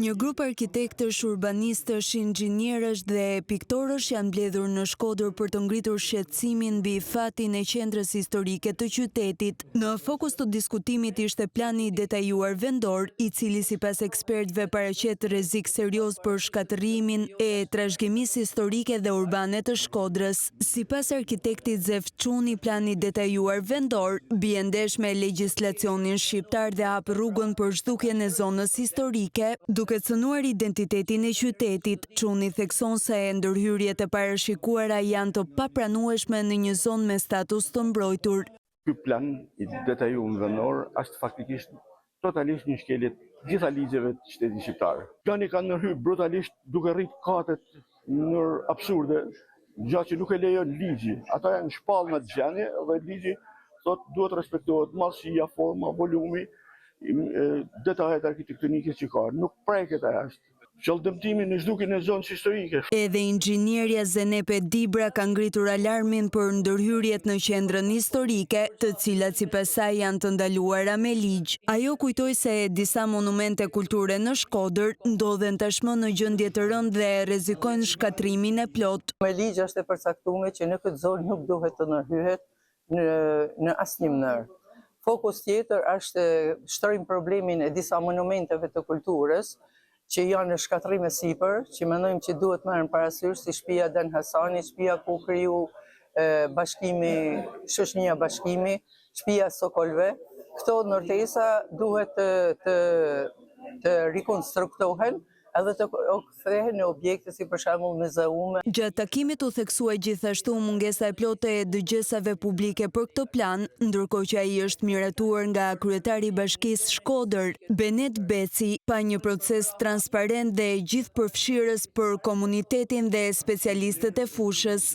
Një grup arkitektësh, urbanistësh, inxhinierësh dhe piktorësh janë mbledhur në Shkodër për të ngritur shqetësimin mbi fatin e qendrës historike të qytetit. Në fokus të diskutimit ishte plani i detajuar vendor, i cili sipas ekspertëve paraqet rrezik serioz për shkatërrimin e trashëgimisë historike dhe urbane të Shkodrës. Sipas arkitektit Zef Çuni, plani i detajuar vendor bie ndesh me legjislacionin shqiptar dhe hap rrugën për zhdukjen e zonës historike, duke cënuar identitetin e qytetit. Çuni thekson se ndërhyrjet e parashikuara janë të papranueshme në një zonë me status të mbrojtur. Ky plan i detajuar vendor është faktikisht totalisht një shkelje të gjitha ligjeve të shtetit shqiptar. Plani ka ndërhyrë brutalisht duke rrit katet në mënyrë absurde, gjë që nuk e lejon ligji. Ata janë shpallë në gjendje dhe ligji thotë duhet respektohet mallësia, forma, volumi, detajet arkitektonike që ka, nuk preket ashtë. Qëllëdëmtimi në zhdukjen e zonës historike. Edhe inxhinierja Zenepe Dibra ka ngritur alarmin për ndërhyrjet në qendrën historike, të cilat sipas saj janë të ndaluara me ligj. Ajo kujtoi se disa monumente kulture në Shkodër ndodhen tashmë në gjendje të rëndë dhe rrezikojnë shkatrimin e plot. Me ligj është e përcaktuar që në këtë zonë nuk duhet të ndërhyhet në asnjë mënyrë. Fokus tjetër është shtrim problemin e disa monumenteve të kulturës që janë në shkatrim e sipër, që mendojmë që duhet marrën parasysh si shtëpia Dan Hasani, shtëpia ku kriju bashkimi, shoqënia Bashkimi, shtëpia Sokolve. Këto ndërtesa duhet të rikonstruktohen edhe të kthehen në objekte si për shembull muzeume. Gjatë takimit u theksua gjithashtu mungesa e plotë e dëgjesave publike për këtë plan, ndërkohë që ai është miratuar nga kryetari i Bashkisë Shkodër, Benet Beci, pa një proces transparent dhe gjithëpërfshirës për komunitetin dhe specialistët e fushës.